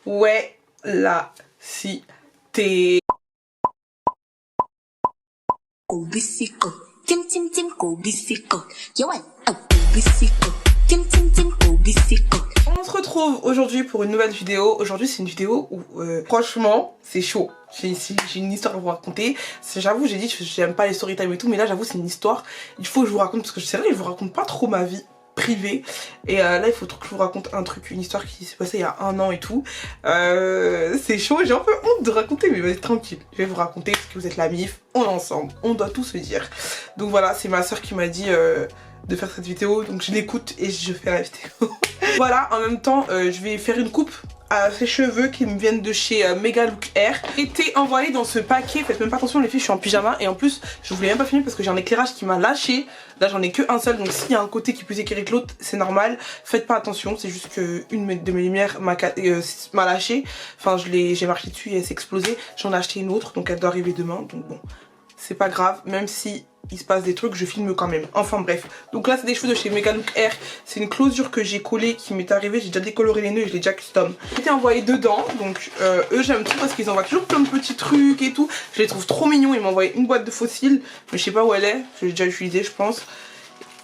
Ouais, la cité. 고비시고 찜찜찜 고비시고 여완 고비시고 찜찜찜 고비시고. On se retrouve aujourd'hui pour une nouvelle vidéo. Aujourd'hui c'est une vidéo où franchement c'est chaud. J'ai une histoire à vous raconter. J'avoue, j'ai dit que j'aime pas les story time et tout, mais là j'avoue c'est une histoire. Il faut que je vous raconte parce que c'est vrai que je vous raconte pas trop ma vie privée. Et là il faut trop que je vous raconte un truc, une histoire qui s'est passée il y a 1 an et tout. C'est chaud, j'ai un peu honte de raconter, mais vas-y tranquille. Je vais vous raconter parce que vous êtes la mif, on est ensemble, on doit tout se dire. Donc voilà, c'est ma soeur qui m'a dit de faire cette vidéo, donc je l'écoute et je fais la vidéo. Voilà, en même temps je vais faire une coupe à ses cheveux qui me viennent de chez Mega Look Air. Été envoyé dans ce paquet, faites même pas attention les filles, je suis en pyjama et en plus je voulais même pas filmer parce que j'ai un éclairage qui m'a lâché. Là j'en ai que un seul, donc s'il y a un côté qui est plus éclairé que l'autre c'est normal, faites pas attention, c'est juste que une de mes lumières m'a lâché. Enfin j'ai marché dessus et elle s'est explosée, j'en ai acheté une autre donc elle doit arriver demain, donc bon c'est pas grave, même si il se passe des trucs, je filme quand même. Enfin bref. Donc là c'est des cheveux de chez Mega Look Air. C'est une closure que j'ai collée qui m'est arrivée. J'ai déjà décoloré les nœuds et je l'ai déjà custom. J'ai été envoyé dedans. Donc eux j'aime tout parce qu'ils envoient toujours plein de petits trucs et tout. Je les trouve trop mignons. Ils m'ont envoyé une boîte de fossiles. Mais je sais pas où elle est. Je l'ai déjà utilisée je pense.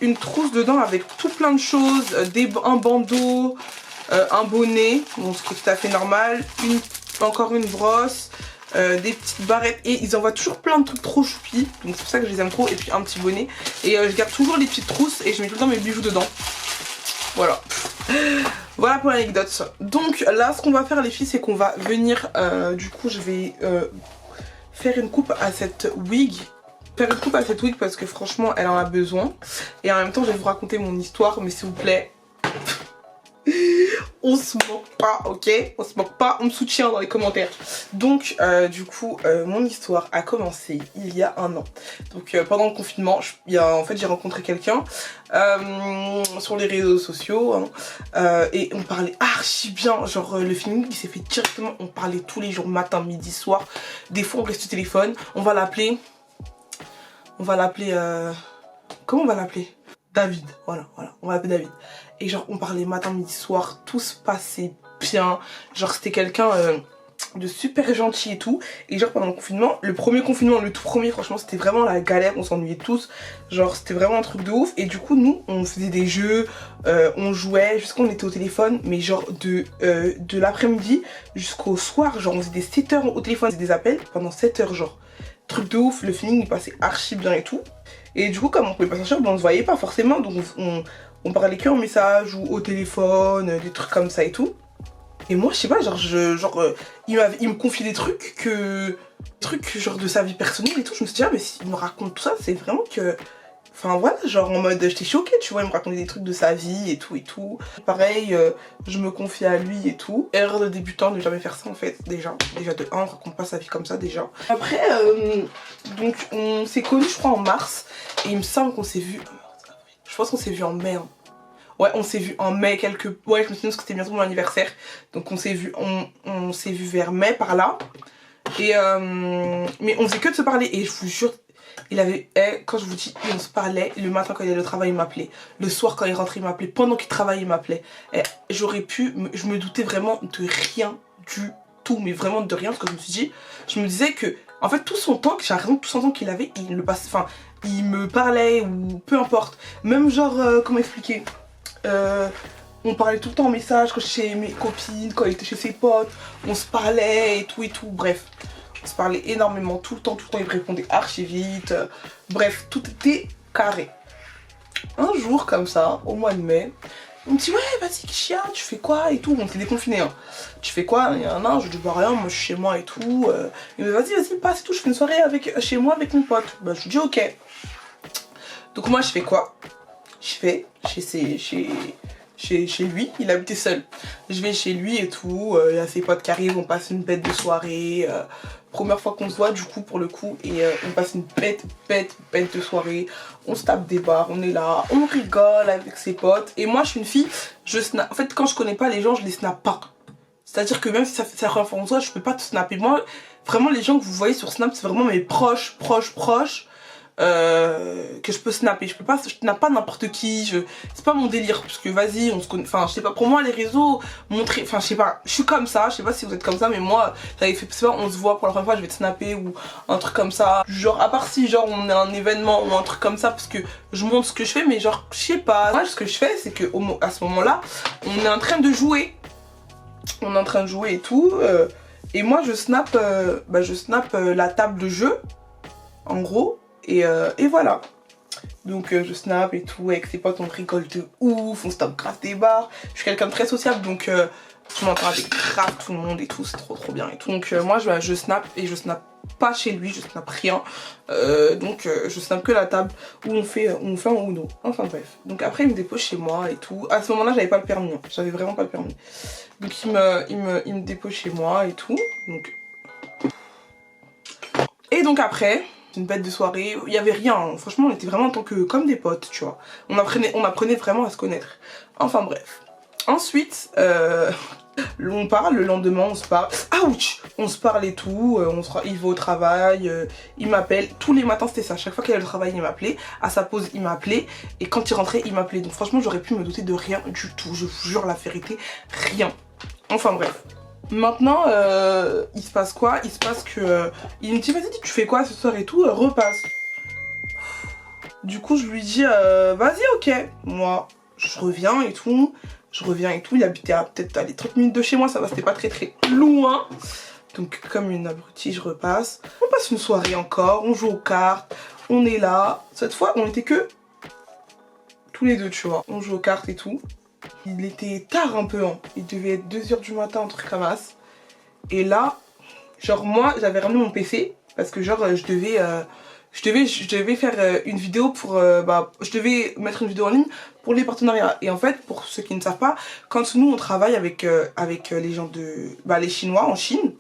Une trousse dedans avec tout plein de choses. Un bandeau. Un bonnet. Bon ce qui est tout à fait normal. Encore une brosse. Des petites barrettes et ils envoient toujours plein de trucs trop choupis, donc c'est pour ça que je les aime trop, et puis un petit bonnet et je garde toujours les petites trousses et je mets tout le temps mes bijoux dedans. Voilà. Voilà pour l'anecdote. Donc là ce qu'on va faire les filles c'est qu'on va venir du coup je vais faire une coupe à cette wig. Parce que franchement elle en a besoin. Et en même temps je vais vous raconter mon histoire, mais s'il vous plaît on se moque pas, ok? On se moque pas, on me soutient dans les commentaires. Donc du coup mon histoire a commencé il y a 1 an. Donc pendant le confinement, en fait j'ai rencontré quelqu'un sur les réseaux sociaux et on parlait archi bien. Genre le feeling il s'est fait directement, on parlait tous les jours, matin, midi, soir. Des fois on reste au téléphone, on va l'appeler comment on va l'appeler? David, voilà, on va l'appeler David. Et genre on parlait matin, midi, soir, tout se passait bien. Genre c'était quelqu'un de super gentil et tout. Et genre pendant le confinement, le premier confinement, le tout premier, franchement c'était vraiment la galère, on s'ennuyait tous. Genre c'était vraiment un truc de ouf. Et du coup nous on faisait des jeux, on jouait jusqu'à on était au téléphone. Mais genre de l'après-midi jusqu'au soir, genre on faisait des 7 heures au téléphone, des appels pendant 7 heures genre. Truc de ouf, le feeling il passait archi bien et tout. Et du coup comme on pouvait pas sortir, on se voyait pas forcément, donc on parlait que en message ou au téléphone, des trucs comme ça et tout. Et moi je sais pas, il me confiait des trucs genre de sa vie personnelle et tout. Je me suis dit ah mais s'il me raconte tout ça c'est vraiment que... Enfin voilà, genre en mode j'étais choquée tu vois, il me racontait des trucs de sa vie et tout et tout. Pareil, je me confiais à lui et tout. Erreur de débutant de jamais faire ça en fait, déjà de 1, on raconte pas sa vie comme ça déjà. Après, donc on s'est connus je crois en mars et il me semble qu'on s'est vu... Je pense qu'on s'est vu en mai. Hein. Ouais, on s'est vu en mai ouais, je me souviens parce que c'était bientôt mon anniversaire. Donc on s'est vu vers mai par là. Et mais on faisait que de se parler et je vous jure, quand je vous dis, on se parlait le matin quand il allait au travail, il m'appelait. Le soir quand il rentrait, il m'appelait. Pendant qu'il travaillait, il m'appelait. Je me doutais vraiment de rien du tout, mais vraiment de rien, parce que je me disais que, en fait, tout son temps, j'ai l'impression que tout son temps qu'il avait, il le passe, enfin, il me parlait ou peu importe. Même genre, comment expliquer, on parlait tout le temps en message quand j'étais chez mes copines, quand il était chez ses potes, on se parlait et tout, bref. On se parlait énormément, tout le temps, il me répondait archi vite. Bref, tout était carré. Un jour comme ça, au mois de mai, il me dit ouais vas-y Kishia, tu fais quoi et tout, on s'est déconfiné hein. Tu fais quoi? Il y a un an, je dis bah rien, moi je suis chez moi et tout. Il me dit vas-y passe et tout, je fais une soirée chez moi avec mon pote. Bah je lui dis ok. Donc moi je fais quoi? Je vais chez lui, il habitait seul. Je vais chez lui et tout, il y a ses potes qui arrivent, on passe une bête de soirée. Première fois qu'on se voit du coup pour le coup et on passe une bête de soirée. On se tape des barres, on est là, on rigole avec ses potes. Et moi je suis une fille, en fait quand je connais pas les gens, je les snap pas. C'est-à-dire que même si c'est la première fois qu'on se voit, je peux pas te snapper. Moi, vraiment les gens que vous voyez sur Snap, c'est vraiment mes proches. que je peux snapper. Je snap pas n'importe qui, c'est pas mon délire, parce que vas-y, on se connaît, enfin je sais pas, pour moi les réseaux, montrer, enfin je sais pas, je suis comme ça, je sais pas si vous êtes comme ça, mais moi, j'avais fait, c'est pas, on se voit pour la première fois, je vais te snapper ou un truc comme ça, genre, à part si genre on est à un événement ou un truc comme ça, parce que je montre ce que je fais, mais genre, je sais pas, moi ce que je fais, c'est que à ce moment-là, on est en train de jouer, et tout, et moi je snap, la table de jeu, en gros, et voilà. Donc je snap et tout, avec ses potes on rigole de ouf, on se tape grave des barres. Je suis quelqu'un de très sociable, donc je m'entends avec grave tout le monde et tout, c'est trop bien et tout. Donc moi je snap, et je snap pas chez lui, je snap rien. Donc je snap que la table où on fait un Uno. Enfin bref. Donc après il me dépose chez moi et tout. À ce moment-là j'avais pas le permis, hein. J'avais vraiment pas le permis. Donc il me dépose chez moi et tout. Donc après, une bête de soirée, il y avait rien, hein. Franchement on était vraiment en tant que comme des potes, tu vois. On apprenait vraiment à se connaître. Enfin bref. Ensuite, on parle, le lendemain on se parle. Ouch! On se parle et tout, il va au travail, il m'appelle. Tous les matins c'était ça, chaque fois qu'il allait au travail il m'appelait. À sa pause il m'appelait, et quand il rentrait il m'appelait. Donc franchement j'aurais pu me douter de rien du tout, je vous jure la vérité, rien. Enfin bref. Maintenant, il se passe quoi? Il se passe que il me dit vas-y, tu fais quoi ce soir et tout, repasse. Du coup je lui dis vas-y, ok. Moi je reviens et tout, il habitait à peut-être 30 minutes de chez moi, ça va, c'était pas très loin. Donc comme une abrutie je repasse. On passe une soirée encore, on joue aux cartes, on est là. Cette fois on était que tous les deux, tu vois. On joue aux cartes et tout. Il était tard un peu, hein. Il devait être 2 h du matin, un truc comme ça. Et là, genre moi j'avais ramené mon PC parce que genre je devais faire une vidéo pour je devais mettre une vidéo en ligne pour les partenariats. Et en fait, pour ceux qui ne savent pas, quand nous on travaille avec les gens les Chinois en Chine,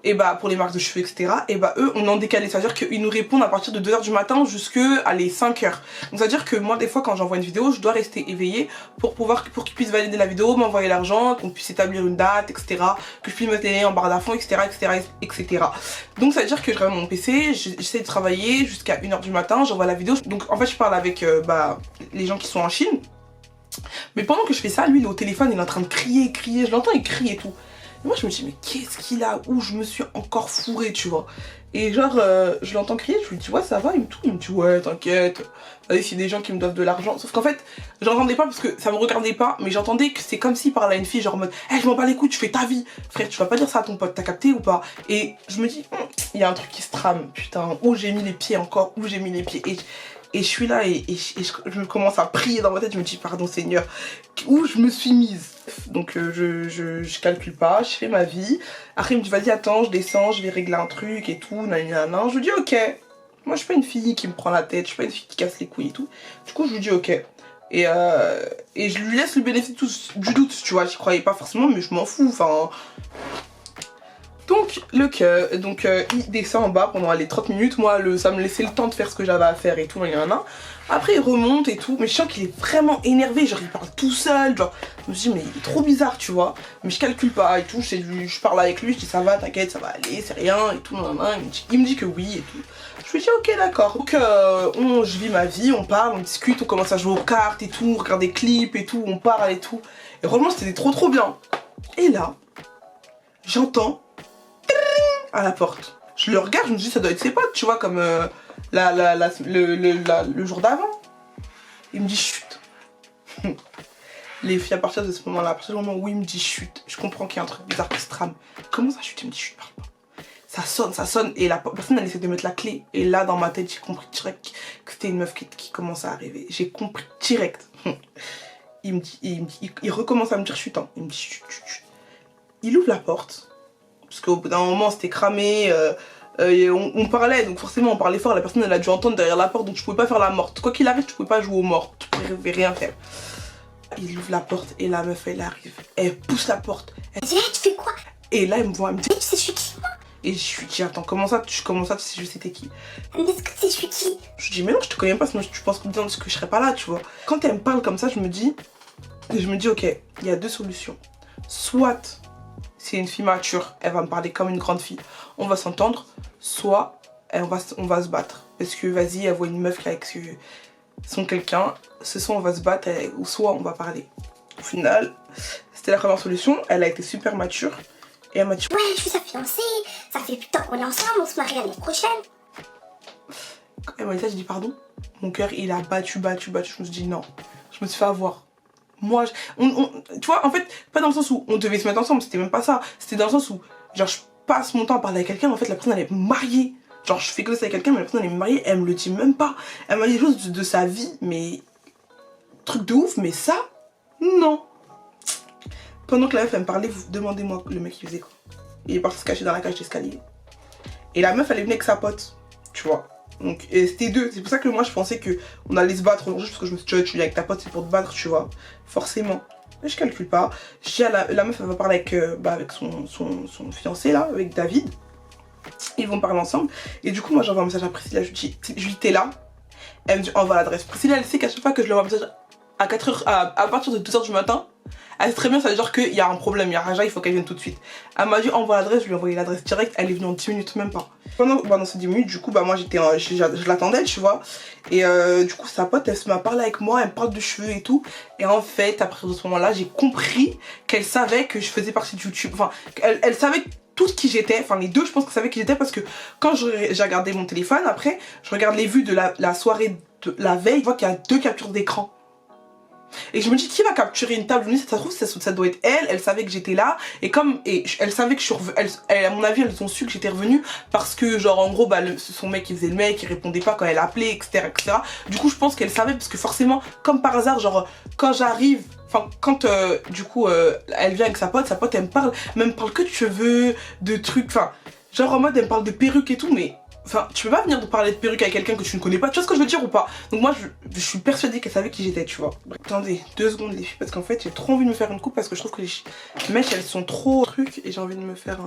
et pour les marques de cheveux, etc., et eux on est en décalé, c'est à dire qu'ils nous répondent à partir de 2 h du matin jusqu'à 5 h. Donc c'est à dire que moi des fois quand j'envoie une vidéo je dois rester éveillée pour qu'ils puissent valider la vidéo, m'envoyer l'argent, qu'on puisse établir une date, etc., que je puisse mettre les liens en barre d'infos, etc. Donc ça veut dire que je regarde mon PC, j'essaie de travailler jusqu'à 1 h du matin, j'envoie la vidéo. Donc en fait je parle avec les gens qui sont en Chine, mais pendant que je fais ça, lui il est au téléphone, il est en train de crier, je l'entends, il crie et tout. Et moi je me dis mais qu'est-ce qu'il a, où je me suis encore fourrée, tu vois. Et genre je l'entends crier, je lui dis ouais ça va, il me dit ouais t'inquiète, vas-y c'est des gens qui me doivent de l'argent. Sauf qu'en fait j'entendais pas parce que ça me regardait pas, mais j'entendais que c'est comme s'il parlait à une fille genre en mode hey, je m'en bats les couilles, tu fais ta vie, frère tu vas pas dire ça à ton pote, t'as capté ou pas. Et je me dis il y a un truc qui se trame, putain, où j'ai mis les pieds encore, où j'ai mis les pieds. Et je suis là et je commence à prier dans ma tête, je me dis pardon Seigneur, où je me suis mise. Donc je calcule pas, je fais ma vie. Après il me dit vas-y attends, je descends, je vais régler un truc et tout, nanana. Je lui dis ok. Moi je suis pas une fille qui me prend la tête, je suis pas une fille qui casse les couilles et tout. Du coup je lui dis ok. Et je lui laisse le bénéfice du doute, tu vois, j'y croyais pas forcément mais je m'en fous, enfin... Donc il descend en bas pendant les 30 minutes, moi ça me laissait le temps de faire ce que j'avais à faire et tout, Après il remonte et tout, mais je sens qu'il est vraiment énervé, genre il parle tout seul, genre je me dis mais il est trop bizarre tu vois, mais je calcule pas et tout, je parle avec lui, je dis ça va, t'inquiète, ça va aller, c'est rien et tout, il me dit que oui et tout. Je lui dis ok d'accord, donc je vis ma vie, on parle, on discute, on commence à jouer aux cartes et tout, on regarde des clips et tout, on parle et tout, et vraiment c'était trop bien. Et là, j'entends à la porte. Je le regarde, je me dis ça doit être ses potes, tu vois, comme le jour d'avant. Il me dit chut. Les filles à partir de ce moment-là, à partir du moment où il me dit chut, je comprends qu'il y a un truc bizarre qui se trame. Comment ça chut? Il me dit chut, parle pas. Ça sonne et la personne elle essaie de mettre la clé. Et là dans ma tête j'ai compris direct que c'était une meuf qui commençait à arriver. J'ai compris direct. Il recommence à me dire chut, hein. Il me dit chut. Il ouvre la porte. Parce qu'au bout d'un moment c'était cramé, on parlait, donc forcément on parlait fort, la personne elle a dû entendre derrière la porte, donc je pouvais pas faire la morte. Quoi qu'il arrive, je pouvais pas jouer aux morts, je pouvais rien faire. Il ouvre la porte et la meuf elle arrive, elle pousse la porte. Elle dit hey, tu fais quoi? Et là elle me voit, elle me dit mais tu sais je suis qui moi? Et je lui dis attends comment ça tu sais je sais t'es qui? Mais est-ce que tu sais je suis qui? Je lui dis mais non je te connais pas, sinon tu penses que je serais pas là tu vois. Quand elle me parle comme ça je me dis ok, il y a 2 solutions. Soit c'est une fille mature, elle va me parler comme une grande fille, on va s'entendre, soit et on va se battre. Parce que vas-y, elle voit une meuf qui est avec son quelqu'un, ce soit on va se battre ou soit on va parler. Au final, c'était la première solution, elle a été super mature et elle m'a dit ouais, je suis sa fiancée, ça fait plus de temps qu'on est ensemble, on se marie l'année prochaine. Quand elle m'a dit ça, j'ai dit pardon. Mon cœur il a battu. Je me suis dit non, je me suis fait avoir. Moi, tu vois, en fait, pas dans le sens où on devait se mettre ensemble, c'était même pas ça. C'était dans le sens où, genre, je passe mon temps à parler avec quelqu'un, en fait, la personne elle est mariée. Genre, je fais que ça avec quelqu'un, mais la personne elle est mariée, elle me le dit même pas. Elle m'a dit des choses de sa vie, mais. Truc de ouf, mais ça, non. Pendant que la meuf elle me parlait, vous demandez-moi le mec il faisait quoi. Il est parti se cacher dans la cage d'escalier. Et la meuf elle est venue avec sa pote, tu vois. Donc, et c'était deux. C'est pour ça que moi je pensais qu'on allait se battre aujourd'hui, parce que je me suis dit, tu viens avec ta pote, c'est pour te battre, tu vois. Forcément. Mais je calcule pas. Je dis à la meuf, elle va parler avec son fiancé là, avec David. Ils vont parler ensemble. Et du coup, moi j'envoie un message à Priscilla. Je lui dis, t'es là? Elle me dit, envoie l'adresse. Priscilla, elle sait qu'à chaque fois que je lui envoie un message à 4h, à partir de 2h du matin, elle sait très bien, ça veut dire qu'il y a un problème, il y a Raja, il faut qu'elle vienne tout de suite. Elle m'a dit envoie l'adresse, je lui ai envoyé l'adresse directe, elle est venue en 10 minutes, même pas. Pendant ces 10 minutes, du coup, moi je l'attendais, tu vois. Et du coup, sa pote, elle se m'a parlé avec moi, elle me parle de cheveux et tout. Et en fait, à partir de ce moment-là, j'ai compris qu'elle savait que je faisais partie de YouTube. Enfin, elle savait tout qui j'étais, enfin les deux, je pense qu'elle savait qui j'étais parce que quand j'ai regardé mon téléphone, après, je regarde les vues de la soirée de la veille, je vois qu'il y a 2 captures d'écran. Et je me dis, qui va capturer une table? Je me dis, ça se trouve, ça doit être elle savait que j'étais là. Et elle savait que je suis revenue, à mon avis, elles ont su que j'étais revenue parce que, genre, en gros, son mec, il faisait le mec, il répondait pas quand elle appelait, etc., etc. Du coup, je pense qu'elle savait parce que forcément, comme par hasard, genre, quand j'arrive, enfin, quand, du coup, elle vient avec sa pote, elle me parle, même parle que de cheveux, de trucs, enfin, genre, en mode, elle me parle de perruques et tout, mais... Enfin, tu peux pas venir de parler de perruque avec quelqu'un que tu ne connais pas, tu vois ce que je veux dire ou pas? Donc moi, je suis persuadée qu'elle savait qui j'étais, tu vois. Attendez, 2 secondes les filles, parce qu'en fait, j'ai trop envie de me faire une coupe parce que je trouve que les mèches, elles sont trop trucs et j'ai envie de me faire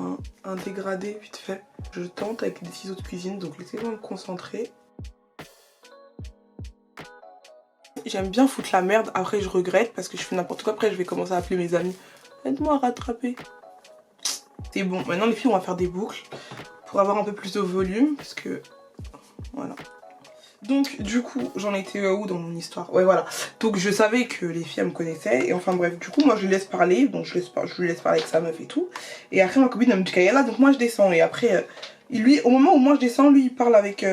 un dégradé vite fait. Je tente avec des ciseaux de cuisine, donc laissez-moi me concentrer. J'aime bien foutre la merde, après je regrette parce que je fais n'importe quoi, après je vais commencer à appeler mes amis. Aide-moi à rattraper. C'est bon, maintenant les filles, on va faire des boucles pour avoir un peu plus de volume parce que voilà. Donc du coup j'en étais où dans mon histoire? Ouais voilà, donc je savais que les filles elles me connaissaient et enfin bref, du coup moi je lui laisse parler, donc je lui laisse parler avec sa meuf et tout, et après ma copine elle me dit qu'elle est là, donc moi je descends et après lui au moment où moi je descends, lui il parle avec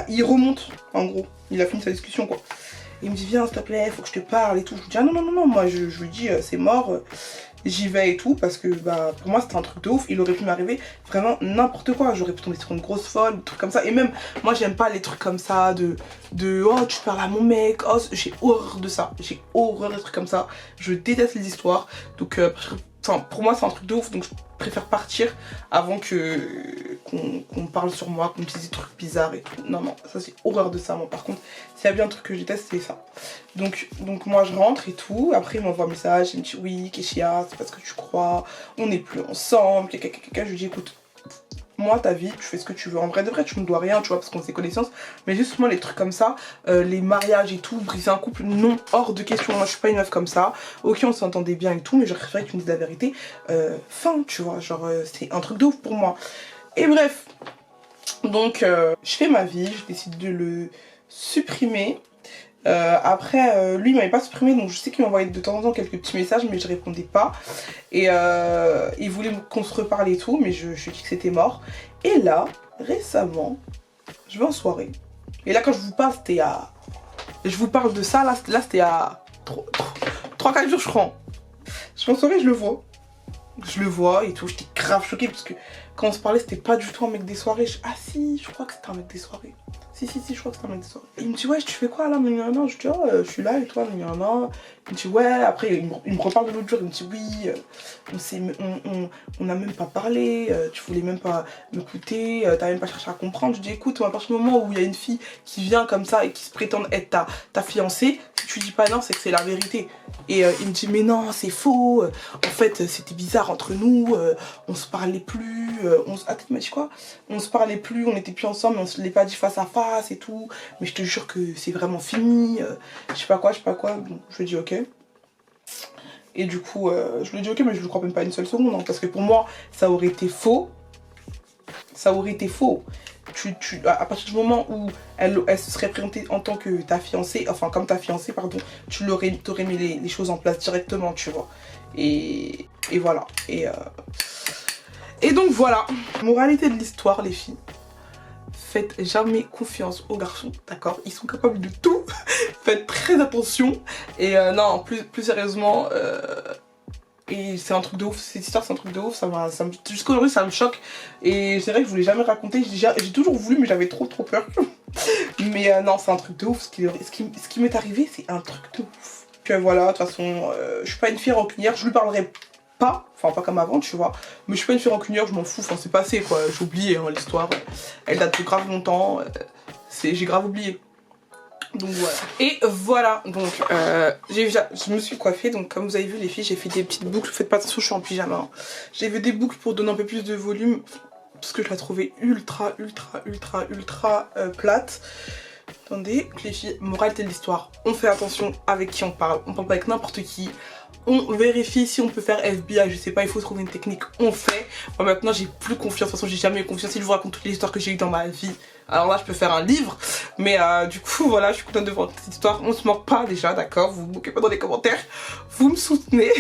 il remonte en gros, il a fini sa discussion quoi. Il me dit viens s'il te plaît, faut que je te parle et tout. Je lui dis ah non, moi je lui dis c'est mort, j'y vais et tout parce que pour moi c'était un truc de ouf. Il aurait pu m'arriver vraiment n'importe quoi, j'aurais pu tomber sur une grosse folle, des trucs comme ça. Et même moi j'aime pas les trucs comme ça de oh tu parles à mon mec, oh j'ai horreur de ça, j'ai horreur des trucs comme ça. Je déteste les histoires, donc pour moi c'est un truc de ouf, donc je préfère partir avant qu'on parle sur moi, qu'on me dise des trucs bizarres et tout. Non, ça c'est horreur de ça, moi par contre, s'il y a bien un truc que je déteste, c'est ça. Donc moi je rentre et tout, après il m'envoie un message, il me dit oui, Kéchia, c'est parce que tu crois, on n'est plus ensemble, je lui dis écoute, moi ta vie, tu fais ce que tu veux, en vrai de vrai tu me dois rien, tu vois, parce qu'on s'est connaissances, mais juste moi les trucs comme ça, les mariages et tout, briser un couple, non, hors de question, moi je suis pas une meuf comme ça, ok on s'entendait bien et tout, mais j'aurais préféré que tu me dises la vérité, fin, tu vois, genre c'est un truc de ouf pour moi. Et bref, donc je fais ma vie, je décide de le supprimer. Après lui il m'avait pas supprimé, donc je sais qu'il m'envoyait de temps en temps quelques petits messages mais je répondais pas et il voulait qu'on se reparle et tout, mais je lui ai dit que c'était mort. Et là récemment je vais en soirée et là quand je vous parle c'était je vous parle de ça, là c'était à 3-4 jours je crois. Je vais en soirée, je le vois et tout, j'étais grave choquée parce que quand on se parlait c'était pas du tout un mec des soirées. Ah si, je crois que c'était un mec des soirées. Si, je crois que c'était un mec des soirées. Il me dit ouais, tu fais quoi là, non. Je dis oh, je suis là et toi, non. Il me dit ouais, après il me reparle de l'autre jour, il me dit oui, on n'a même pas parlé, tu voulais même pas m'écouter, t'as même pas cherché à comprendre. Je dis écoute, à partir du moment où il y a une fille qui vient comme ça et qui se prétend être ta fiancée, si tu dis pas non, c'est que c'est la vérité. Et il me dit mais non, c'est faux, en fait c'était bizarre entre nous, on se parlait plus, attends, il m'a dit quoi? On se parlait plus, on était plus ensemble, mais on se l'est pas dit face à face et tout, mais je te jure que c'est vraiment fini, je sais pas quoi, bon, je lui dis ok. Et du coup, je lui dis ok, mais je ne crois même pas une seule seconde, hein, parce que pour moi, ça aurait été faux. à partir du moment où elle se serait présentée en tant que ta fiancée, enfin comme ta fiancée, pardon, t'aurais mis les choses en place directement, tu vois. Et voilà. Et donc voilà. Moralité de l'histoire, les filles. Faites jamais confiance aux garçons, d'accord? Ils sont capables de tout. Faites très attention. Et non, plus sérieusement, et c'est un truc de ouf, cette histoire c'est un truc de ouf, jusqu'à aujourd'hui ça me choque. Et c'est vrai que je voulais jamais raconter, j'ai toujours voulu mais j'avais trop peur. Mais non, c'est un truc de ouf, ce qui m'est arrivé c'est un truc de ouf. Puis voilà, de toute façon, je suis pas une fille rancunière, je lui parlerai pas, enfin pas comme avant tu vois, mais je suis pas une fille rancunière, je m'en fous, enfin c'est passé quoi, j'ai oublié hein, l'histoire, elle date de grave longtemps, j'ai grave oublié. Donc voilà. Et voilà, donc je me suis coiffée, donc comme vous avez vu les filles, j'ai fait des petites boucles, faites pas attention, je suis en pyjama. Hein. J'ai fait des boucles pour donner un peu plus de volume, parce que je la trouvais ultra plate. Attendez, les filles, moralité de l'histoire, on fait attention avec qui on parle pas avec n'importe qui. On vérifie si on peut faire FBI, je sais pas, il faut trouver une technique, on fait. Moi maintenant j'ai plus confiance, de toute façon j'ai jamais eu confiance, si je vous raconte toutes les histoires que j'ai eues dans ma vie, alors là je peux faire un livre. Mais du coup voilà, je suis contente de voir cette histoire, on se moque pas déjà, d'accord, vous vous moquez pas dans les commentaires, vous me soutenez.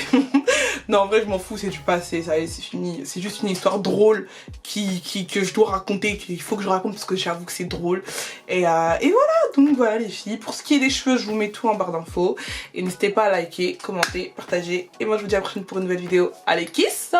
Non en vrai je m'en fous, c'est du passé, ça y est c'est fini, c'est juste une histoire drôle que je dois raconter, qu'il faut que je raconte parce que j'avoue que c'est drôle. Et voilà, donc voilà les filles, pour ce qui est des cheveux je vous mets tout en barre d'infos. Et n'hésitez pas à liker, commenter, partager. Et moi je vous dis à la prochaine pour une nouvelle vidéo. Allez, kiss!